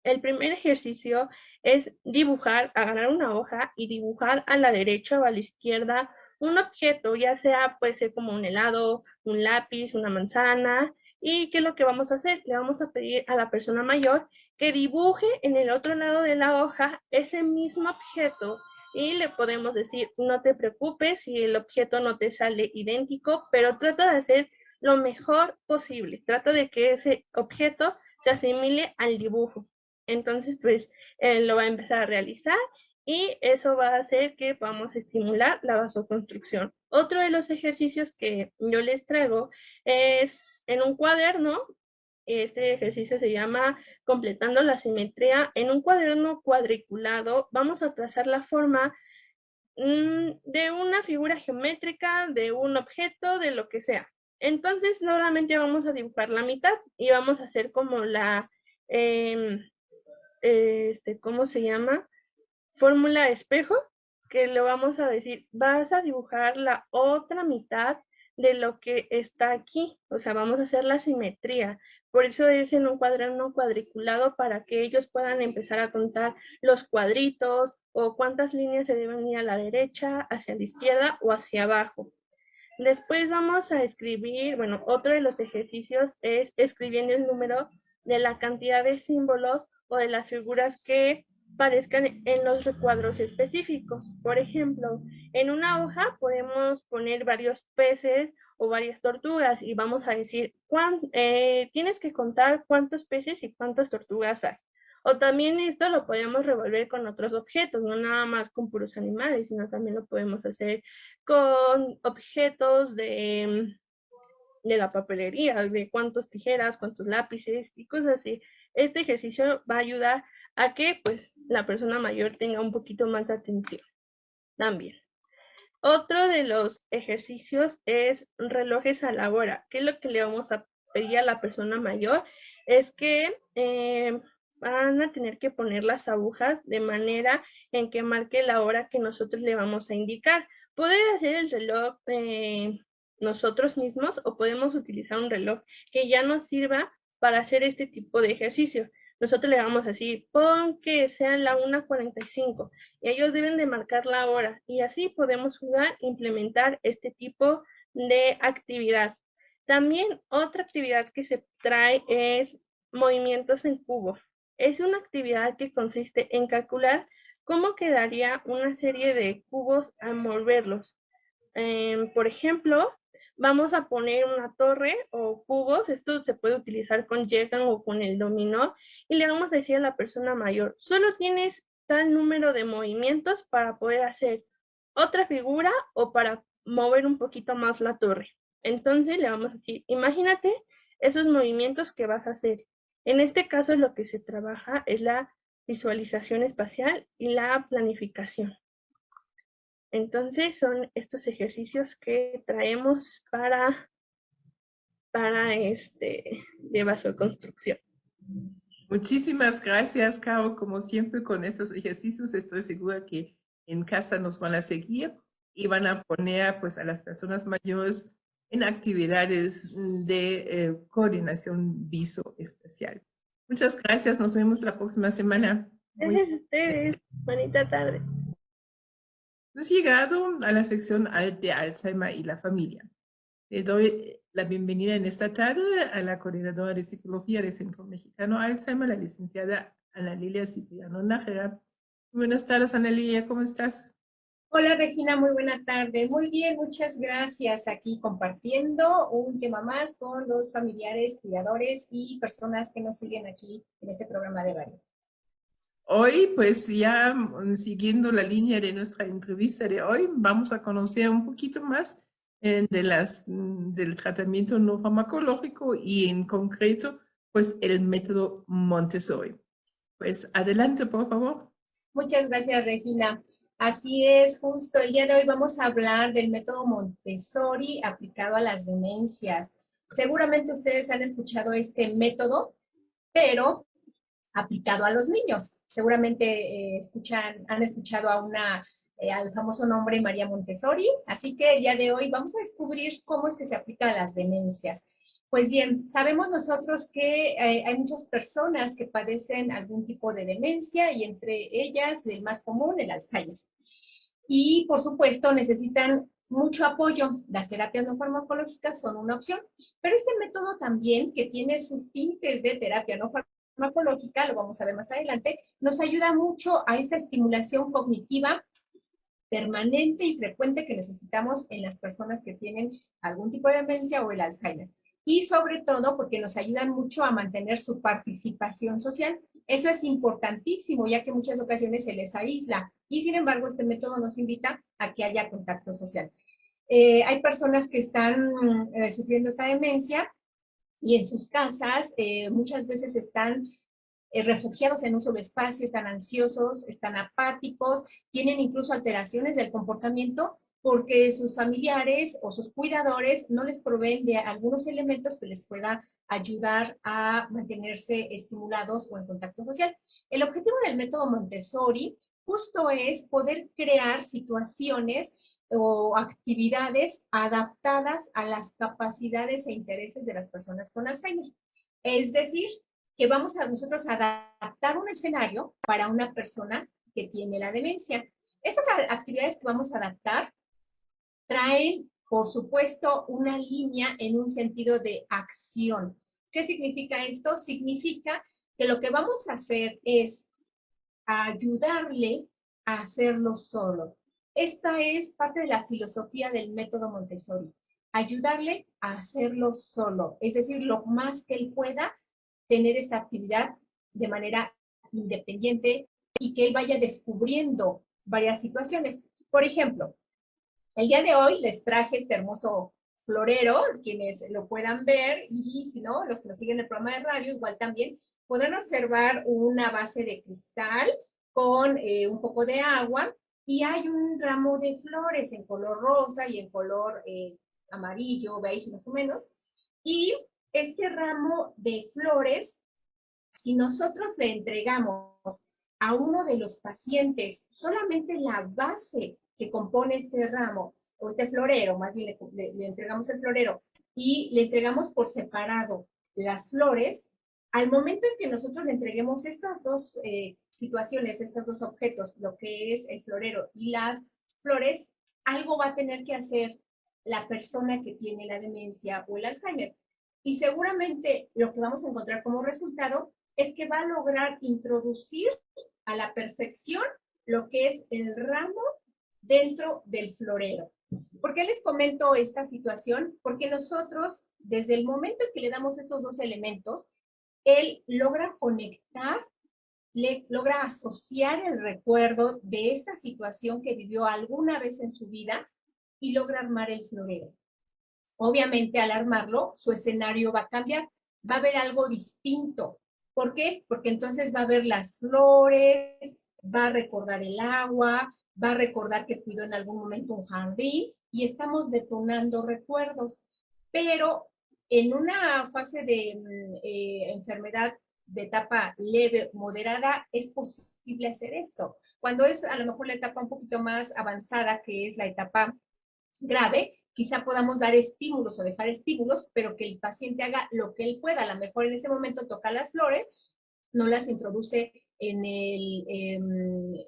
El primer ejercicio es dibujar, agarrar una hoja y dibujar a la derecha o a la izquierda un objeto, ya sea puede ser como un helado, un lápiz, una manzana. ¿Y qué es lo que vamos a hacer? Le vamos a pedir a la persona mayor que dibuje en el otro lado de la hoja ese mismo objeto y le podemos decir, no te preocupes si el objeto no te sale idéntico, pero trata de hacer lo mejor posible. Trata de que ese objeto se asimile al dibujo. Entonces, pues, lo va a empezar a realizar y eso va a hacer que podamos estimular la vasoconstrucción. Otro de los ejercicios que yo les traigo es en un cuaderno. Este ejercicio se llama completando la simetría. En un cuaderno cuadriculado vamos a trazar la forma de una figura geométrica, de un objeto, de lo que sea. Entonces, solamente vamos a dibujar la mitad y vamos a hacer como la, ¿cómo se llama? Fórmula espejo, que le vamos a decir, vas a dibujar la otra mitad de lo que está aquí, o sea, vamos a hacer la simetría. Por eso es en un cuaderno cuadriculado para que ellos puedan empezar a contar los cuadritos o cuántas líneas se deben ir a la derecha, hacia la izquierda o hacia abajo. Después vamos a escribir, bueno, otro de los ejercicios es escribiendo el número de la cantidad de símbolos o de las figuras que parezcan en los recuadros específicos. Por ejemplo, en una hoja podemos poner varios peces o varias tortugas y vamos a decir, tienes que contar cuántos peces y cuántas tortugas hay. O también esto lo podemos revolver con otros objetos, no nada más con puros animales, sino también lo podemos hacer con objetos de la papelería, de cuántas tijeras, cuántos lápices y cosas así. Este ejercicio va a ayudar a que pues la persona mayor tenga un poquito más de atención también. Otro de los ejercicios es relojes a la hora. ¿Qué es lo que le vamos a pedir a la persona mayor? Es que van a tener que poner las agujas de manera en que marque la hora que nosotros le vamos a indicar. Poder hacer el reloj nosotros mismos o podemos utilizar un reloj que ya nos sirva para hacer este tipo de ejercicio. Nosotros le vamos a decir, pon que sean la 1:45 y ellos deben de marcar la hora y así podemos jugar, implementar este tipo de actividad. También otra actividad que se trae es movimientos en cubo. Es una actividad que consiste en calcular cómo quedaría una serie de cubos al moverlos. Por ejemplo, vamos a poner una torre o cubos, esto se puede utilizar con Jenga o con el dominó, y le vamos a decir a la persona mayor, solo tienes tal número de movimientos para poder hacer otra figura o para mover un poquito más la torre. Entonces le vamos a decir, imagínate esos movimientos que vas a hacer. En este caso lo que se trabaja es la visualización espacial y la planificación. Entonces son estos ejercicios que traemos para de vasoconstrucción. Muchísimas gracias, Caro. Como siempre, con estos ejercicios estoy segura que en casa nos van a seguir y van a poner pues, a las personas mayores en actividades de coordinación visoespacial. Muchas gracias. Nos vemos la próxima semana. Gracias a ustedes. Bonita tarde. Hemos llegado a la sección de Alzheimer y la familia. Le doy la bienvenida en esta tarde a la coordinadora de psicología del Centro Mexicano Alzheimer, la licenciada Ana Lilia Cipriano Nájera. Buenas tardes, Ana Lilia, ¿cómo estás? Hola Regina, muy buena tarde. Muy bien, muchas gracias. Aquí compartiendo un tema más con los familiares, cuidadores y personas que nos siguen aquí en este programa de radio. Hoy, pues ya siguiendo la línea de nuestra entrevista de hoy, vamos a conocer un poquito más del tratamiento no farmacológico y en concreto, pues el método Montessori. Pues adelante, por favor. Muchas gracias, Regina. Así es, justo el día de hoy vamos a hablar del método Montessori aplicado a las demencias. Seguramente ustedes han escuchado este método, pero aplicado a los niños. Seguramente han escuchado al famoso nombre María Montessori, así que el día de hoy vamos a descubrir cómo es que se aplica a las demencias. Pues bien, sabemos nosotros que hay muchas personas que padecen algún tipo de demencia y entre ellas el más común, el Alzheimer. Y por supuesto necesitan mucho apoyo. Las terapias no farmacológicas son una opción, pero este método también, que tiene sus tintes de terapia no farmacológica, lo vamos a ver más adelante, nos ayuda mucho a esta estimulación cognitiva permanente y frecuente que necesitamos en las personas que tienen algún tipo de demencia o el Alzheimer. Y sobre todo porque nos ayudan mucho a mantener su participación social. Eso es importantísimo, ya que en muchas ocasiones se les aísla. Y sin embargo, este método nos invita a que haya contacto social. Hay personas que están sufriendo esta demencia y en sus casas muchas veces están refugiados en un solo espacio, están ansiosos, están apáticos, tienen incluso alteraciones del comportamiento porque sus familiares o sus cuidadores no les proveen de algunos elementos que les pueda ayudar a mantenerse estimulados o en contacto social. El objetivo del método Montessori justo es poder crear situaciones o actividades adaptadas a las capacidades e intereses de las personas con Alzheimer. Es decir, que vamos a nosotros adaptar un escenario para una persona que tiene la demencia. Estas actividades que vamos a adaptar traen, por supuesto, una línea en un sentido de acción. ¿Qué significa esto? Significa que lo que vamos a hacer es ayudarle a hacerlo solo. Esta es parte de la filosofía del método Montessori. Ayudarle a hacerlo solo, es decir, lo más que él pueda tener esta actividad de manera independiente y que él vaya descubriendo varias situaciones. Por ejemplo, el día de hoy les traje este hermoso florero, quienes lo puedan ver, y si no, los que nos siguen en el programa de radio, igual también podrán observar una base de cristal con un poco de agua, y hay un ramo de flores en color rosa y en color amarillo, beige más o menos, y este ramo de flores, si nosotros le entregamos a uno de los pacientes solamente la base que compone este ramo, o este florero, más bien le entregamos el florero, y le entregamos por separado las flores, al momento en que nosotros le entreguemos estas dos situaciones, estos dos objetos, lo que es el florero y las flores, algo va a tener que hacer la persona que tiene la demencia o el Alzheimer. Y seguramente lo que vamos a encontrar como resultado es que va a lograr introducir a la perfección lo que es el ramo dentro del florero. ¿Por qué les comento esta situación? Porque nosotros, desde el momento en que le damos estos dos elementos, él logra conectar, logra asociar el recuerdo de esta situación que vivió alguna vez en su vida y logra armar el florero. Obviamente, al armarlo, su escenario va a cambiar, va a haber algo distinto. ¿Por qué? Porque entonces va a ver las flores, va a recordar el agua, va a recordar que cuidó en algún momento un jardín y estamos detonando recuerdos. Pero en una fase de enfermedad de etapa leve, moderada, es posible hacer esto. Cuando es a lo mejor la etapa un poquito más avanzada, que es la etapa grave, quizá podamos dar estímulos o dejar estímulos, pero que el paciente haga lo que él pueda. A lo mejor en ese momento toca las flores, no las introduce en el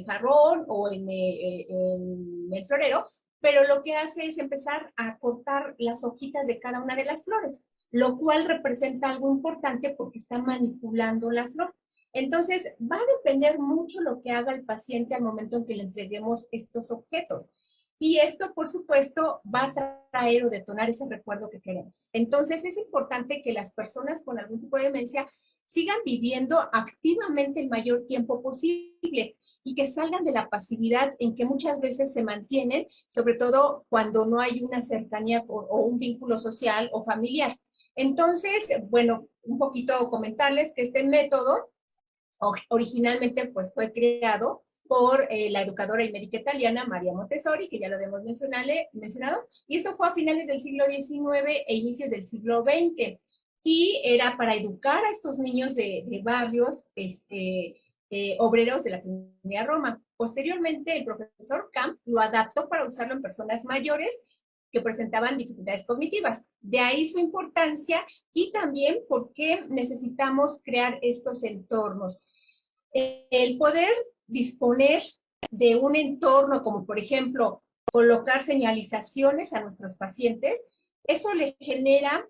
jarrón o en el florero, pero lo que hace es empezar a cortar las hojitas de cada una de las flores, lo cual representa algo importante porque está manipulando la flor. Entonces, va a depender mucho lo que haga el paciente al momento en que le entreguemos estos objetos. Y esto, por supuesto, va a traer o detonar ese recuerdo que queremos. Entonces, es importante que las personas con algún tipo de demencia sigan viviendo activamente el mayor tiempo posible y que salgan de la pasividad en que muchas veces se mantienen, sobre todo cuando no hay una cercanía o un vínculo social o familiar. Entonces, bueno, un poquito comentarles que este método originalmente pues fue creado por la educadora y médica italiana María Montessori, que ya lo habíamos mencionado, y esto fue a finales del siglo XIX e inicios del siglo XX. y era para educar a estos niños de barrios obreros de la colonia Roma. Posteriormente, el profesor Camp lo adaptó para usarlo en personas mayores que presentaban dificultades cognitivas. De ahí su importancia y también por qué necesitamos crear estos entornos. El poder disponer de un entorno como, por ejemplo, colocar señalizaciones a nuestros pacientes, eso le genera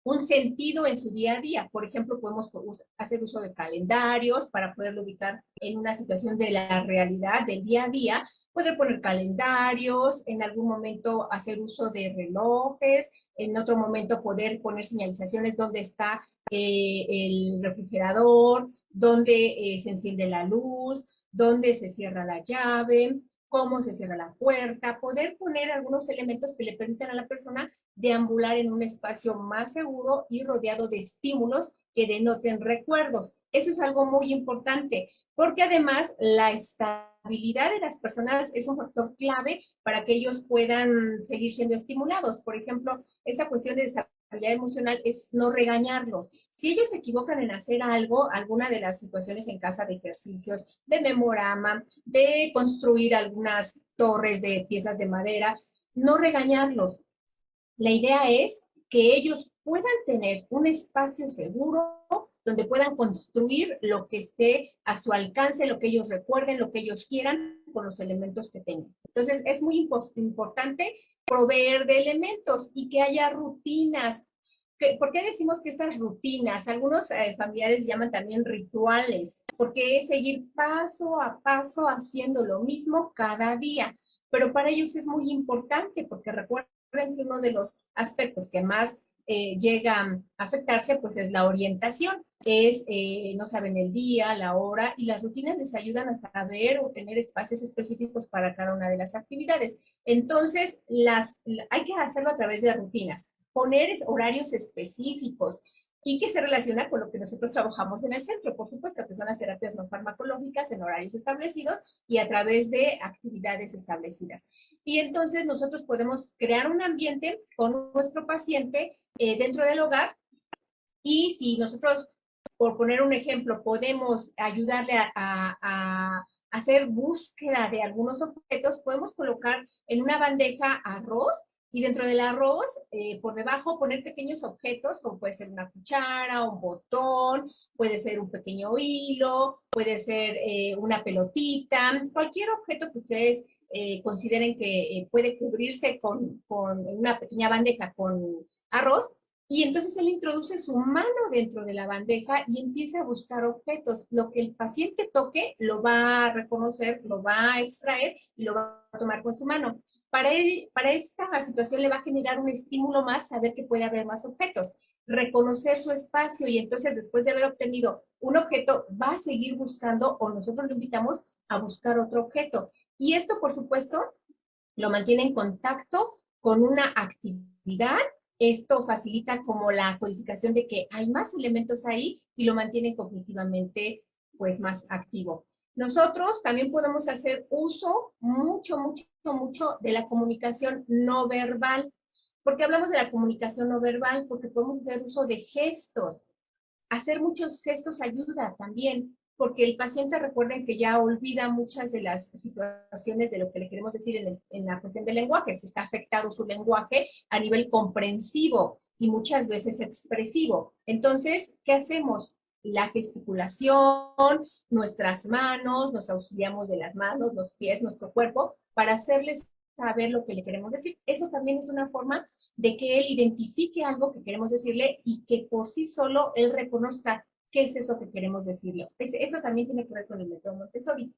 un sentido en su día a día. Por ejemplo, podemos hacer uso de calendarios para poderlo ubicar en una situación de la realidad del día a día, poder poner calendarios, en algún momento hacer uso de relojes, en otro momento poder poner señalizaciones donde está el refrigerador, donde se enciende la luz, donde se cierra la llave, cómo se cierra la puerta, poder poner algunos elementos que le permitan a la persona deambular en un espacio más seguro y rodeado de estímulos que denoten recuerdos. Eso es algo muy importante, porque además la estabilidad de las personas es un factor clave para que ellos puedan seguir siendo estimulados. Por ejemplo, esta cuestión de estabilidad emocional es no regañarlos. Si ellos se equivocan en hacer algo, alguna de las situaciones en casa de ejercicios, de memorama, de construir algunas torres de piezas de madera, no regañarlos. La idea es que ellos puedan tener un espacio seguro donde puedan construir lo que esté a su alcance, lo que ellos recuerden, lo que ellos quieran con los elementos que tengan. Entonces, es muy importante proveer de elementos y que haya rutinas. ¿Por qué decimos que estas rutinas? Algunos familiares llaman también rituales, porque es seguir paso a paso haciendo lo mismo cada día. Pero para ellos es muy importante porque recuerden que uno de los aspectos que más llega a afectarse pues es la orientación, no saben el día, la hora, y las rutinas les ayudan a saber o tener espacios específicos para cada una de las actividades. Entonces, hay que hacerlo a través de rutinas, poner horarios específicos, y que se relaciona con lo que nosotros trabajamos en el centro, por supuesto, que son las terapias no farmacológicas en horarios establecidos y a través de actividades establecidas. Y entonces nosotros podemos crear un ambiente con nuestro paciente dentro del hogar, y si nosotros, por poner un ejemplo, podemos ayudarle a hacer búsqueda de algunos objetos, podemos colocar en una bandeja arroz, y dentro del arroz, por debajo, poner pequeños objetos, como puede ser una cuchara, un botón, puede ser un pequeño hilo, puede ser una pelotita, cualquier objeto que ustedes consideren que puede cubrirse con una pequeña bandeja con arroz. Y entonces él introduce su mano dentro de la bandeja y empieza a buscar objetos. Lo que el paciente toque lo va a reconocer, lo va a extraer y lo va a tomar con su mano. Para esta situación le va a generar un estímulo más saber que puede haber más objetos, reconocer su espacio, y entonces después de haber obtenido un objeto va a seguir buscando, o nosotros lo invitamos a buscar otro objeto. Y esto, por supuesto, lo mantiene en contacto con una actividad. Esto facilita como la codificación de que hay más elementos ahí y lo mantiene cognitivamente pues más activo. Nosotros también podemos hacer uso mucho de la comunicación no verbal. ¿Por qué hablamos de la comunicación no verbal? Porque podemos hacer uso de gestos. Hacer muchos gestos ayuda también, porque el paciente, recuerden que ya olvida muchas de las situaciones de lo que le queremos decir en la cuestión del lenguaje. Se está afectado su lenguaje a nivel comprensivo y muchas veces expresivo. Entonces, ¿qué hacemos? La gesticulación, nuestras manos, nos auxiliamos de las manos, los pies, nuestro cuerpo, para hacerles saber lo que le queremos decir. Eso también es una forma de que él identifique algo que queremos decirle y que por sí solo él reconozca qué es eso que queremos decirle. Eso también tiene que ver con el método Montessori.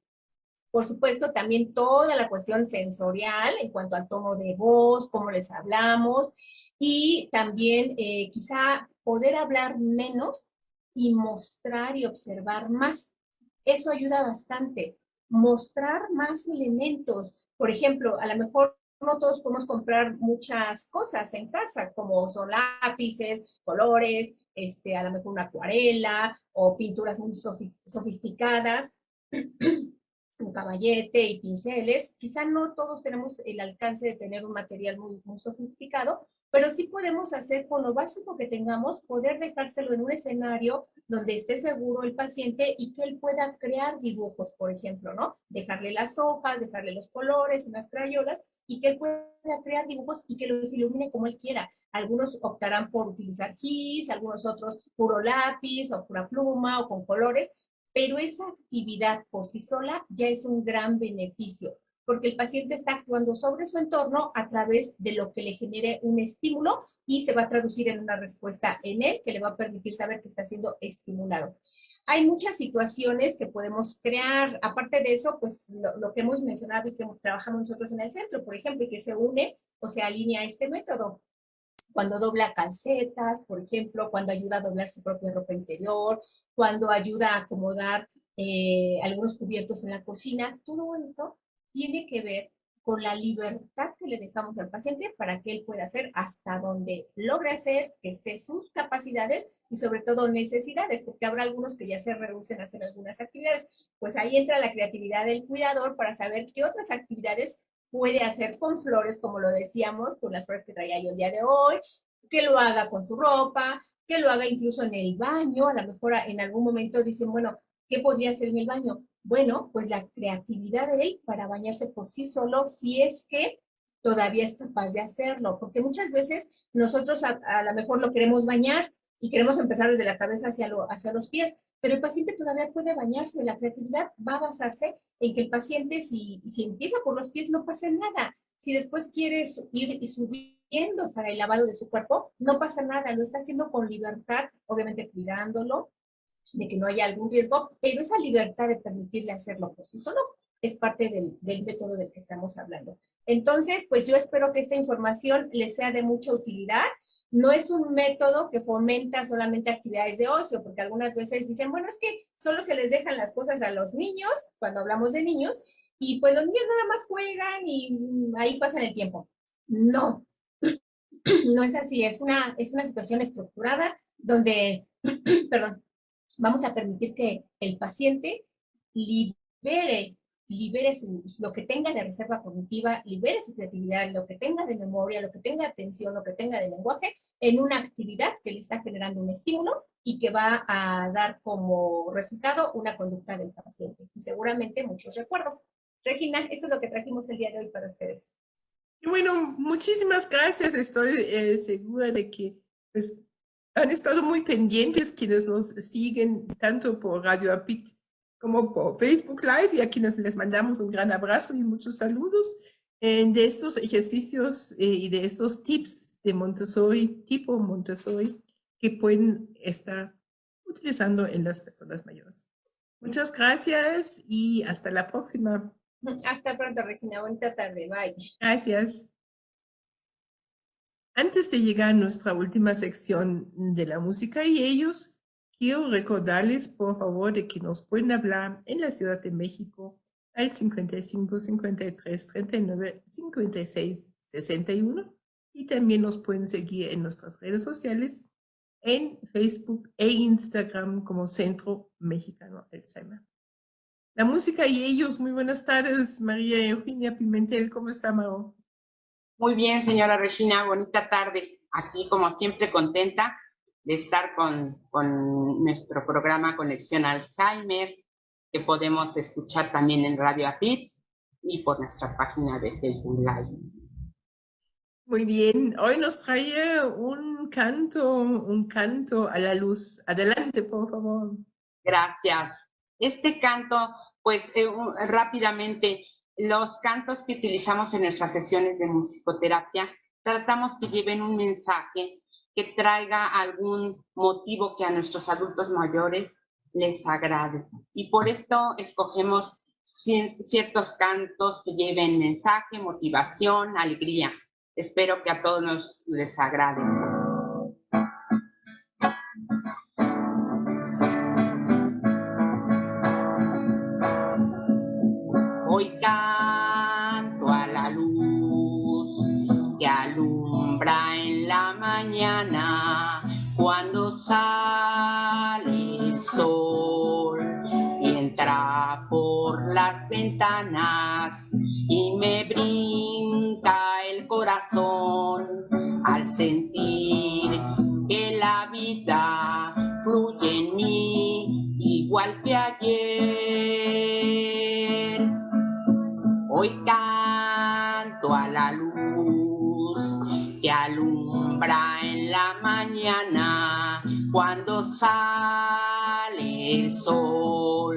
Por supuesto, también toda la cuestión sensorial en cuanto al tono de voz, cómo les hablamos, y también quizá poder hablar menos y mostrar y observar más. Eso ayuda bastante. Mostrar más elementos. Por ejemplo, a lo mejor no todos podemos comprar muchas cosas en casa, como son lápices, colores, a lo mejor una acuarela o pinturas muy sofisticadas. un caballete y pinceles. Quizá no todos tenemos el alcance de tener un material muy sofisticado, pero sí podemos hacer con lo básico que tengamos, poder dejárselo en un escenario donde esté seguro el paciente y que él pueda crear dibujos, por ejemplo, ¿no? Dejarle las hojas, dejarle los colores, unas crayolas, y que él pueda crear dibujos y que los ilumine como él quiera. Algunos optarán por utilizar gis, algunos otros puro lápiz o pura pluma o con colores, pero esa actividad por sí sola ya es un gran beneficio, porque el paciente está actuando sobre su entorno a través de lo que le genere un estímulo y se va a traducir en una respuesta en él que le va a permitir saber que está siendo estimulado. Hay muchas situaciones que podemos crear. Aparte de eso, pues lo que hemos mencionado y que trabajamos nosotros en el centro, por ejemplo, y que se une o se alinea a este método. Cuando dobla calcetas, por ejemplo, cuando ayuda a doblar su propia ropa interior, cuando ayuda a acomodar algunos cubiertos en la cocina, todo eso tiene que ver con la libertad que le dejamos al paciente para que él pueda hacer hasta donde logre hacer, que esté sus capacidades y sobre todo necesidades, porque habrá algunos que ya se rehúsen a hacer algunas actividades. Pues ahí entra la creatividad del cuidador para saber qué otras actividades puede hacer con flores, como lo decíamos, con las flores que traía yo el día de hoy, que lo haga con su ropa, que lo haga incluso en el baño. A lo mejor en algún momento dicen, bueno, ¿qué podría hacer en el baño? Bueno, pues la creatividad de él para bañarse por sí solo, si es que todavía es capaz de hacerlo, porque muchas veces nosotros a lo mejor lo queremos bañar y queremos empezar desde la cabeza hacia los pies, pero el paciente todavía puede bañarse. La creatividad va a basarse en que el paciente, si empieza por los pies, no pasa nada. Si después quiere ir subiendo para el lavado de su cuerpo, no pasa nada. Lo está haciendo con libertad, obviamente cuidándolo, de que no haya algún riesgo, pero esa libertad de permitirle hacerlo por sí solo es parte del método del que estamos hablando. Entonces, pues yo espero que esta información les sea de mucha utilidad. No es un método que fomenta solamente actividades de ocio, porque algunas veces dicen, bueno, es que solo se les dejan las cosas a los niños, cuando hablamos de niños, y pues los niños nada más juegan y ahí pasan el tiempo. No, no es así, es una situación estructurada donde, perdón, vamos a permitir que el paciente libere lo que tenga de reserva cognitiva, libere su creatividad, lo que tenga de memoria, lo que tenga de atención, lo que tenga de lenguaje, en una actividad que le está generando un estímulo y que va a dar como resultado una conducta del paciente y seguramente muchos recuerdos. Regina, esto es lo que trajimos el día de hoy para ustedes. Y bueno, muchísimas gracias. Estoy segura de que pues, han estado muy pendientes quienes nos siguen tanto por Radio Apit como por Facebook Live, y a quienes les mandamos un gran abrazo y muchos saludos de estos ejercicios y de estos tips de Montessori, tipo Montessori, que pueden estar utilizando en las personas mayores. Muchas gracias y hasta la próxima. Hasta pronto, Regina. Bonita tarde. Bye. Gracias. Antes de llegar a nuestra última sección de la música y ellos, quiero recordarles, por favor, de que nos pueden hablar en la Ciudad de México al 55 53 39 56 61 y también nos pueden seguir en nuestras redes sociales en Facebook e Instagram como Centro Mexicano Alzheimer. La música y ellos, muy buenas tardes, María Eugenia Pimentel, ¿cómo está, Maro? Muy bien, señora Regina, bonita tarde. Aquí, como siempre, contenta de estar con nuestro programa Conexión Alzheimer, que podemos escuchar también en Radio Apit y por nuestra página de Facebook Live. Muy bien, hoy nos trae un canto a la luz. Adelante, por favor. Gracias. Este canto, pues rápidamente, los cantos que utilizamos en nuestras sesiones de musicoterapia, tratamos que lleven un mensaje que traiga algún motivo que a nuestros adultos mayores les agrade. Y por esto escogemos ciertos cantos que lleven mensaje, motivación, alegría. Espero que a todos les agrade. Hoy canto a la luz que alumbra en la mañana cuando sale el sol y entra por las ventanas y me brinca el corazón al sentir que la vida fluye en mí igual que ayer. Hoy canto a la luz que alumbra en la mañana cuando sale el sol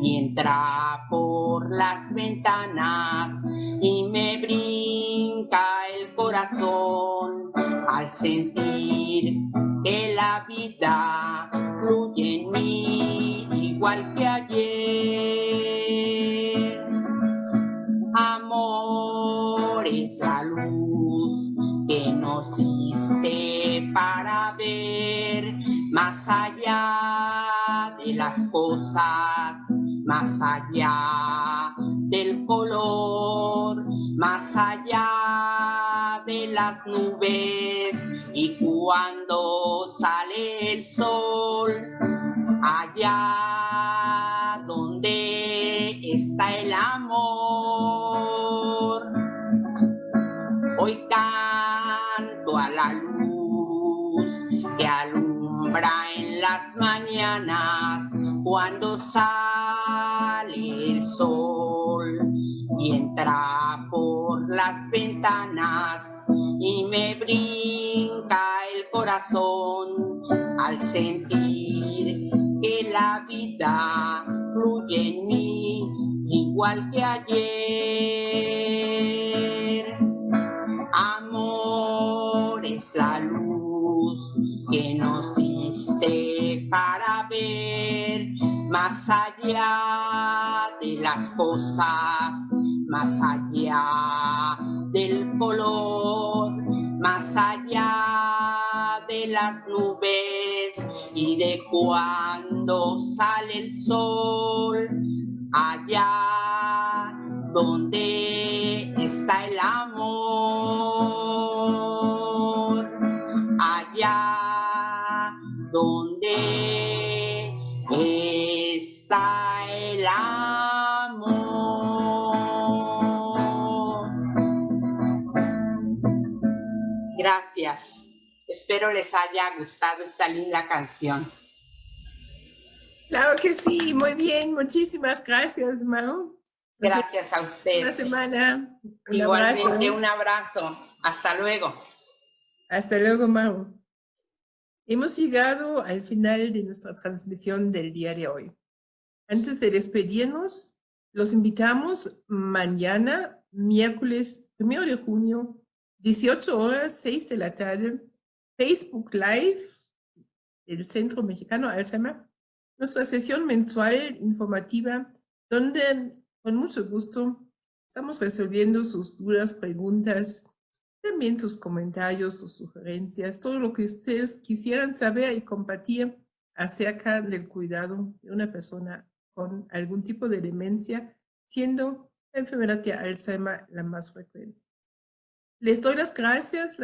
y entra por las ventanas y me brinca el corazón al sentir que la vida fluye en mí igual que ayer. Amor es la luz que nos diste para ver más allá de las cosas, más allá del color, más allá de las nubes. Y cuando sale el sol, allá donde está el amor, hoy canto a la luz que alumbra en las mañanas cuando sale el sol y entra por las ventanas y me brinca el corazón al sentir que la vida fluye en mí igual que ayer. Amor es la luz que nos diste para ver más allá de las cosas, más allá del color, más allá de las nubes y de cuando sale el sol, allá donde está el amor, allá donde está el amor. Gracias. Espero les haya gustado esta linda canción. Claro que sí, muy bien. Muchísimas gracias, Mau. Gracias a Una ustedes. semana. Un Igualmente, abrazo. un abrazo. Hasta luego. Hasta luego, Mau. Hemos llegado al final de nuestra transmisión del día de hoy. Antes de despedirnos, los invitamos mañana, miércoles 1 de junio, 18 horas, 6 de la tarde, Facebook Live del Centro Mexicano Alzheimer, nuestra sesión mensual informativa, donde con mucho gusto estamos resolviendo sus dudas, preguntas, también sus comentarios, sus sugerencias, todo lo que ustedes quisieran saber y compartir acerca del cuidado de una persona con algún tipo de demencia, siendo la enfermedad de Alzheimer la más frecuente. Les doy las gracias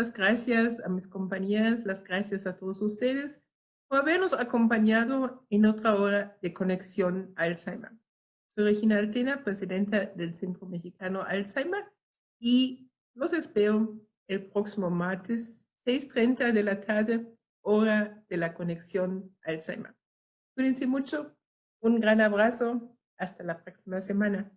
a mis compañeras, las gracias a todos ustedes por habernos acompañado en otra hora de Conexión Alzheimer. Soy Regina Altena, presidenta del Centro Mexicano Alzheimer, y los espero el próximo martes, 6:30 de la tarde, hora de la Conexión Alzheimer. Cuídense mucho, un gran abrazo, hasta la próxima semana.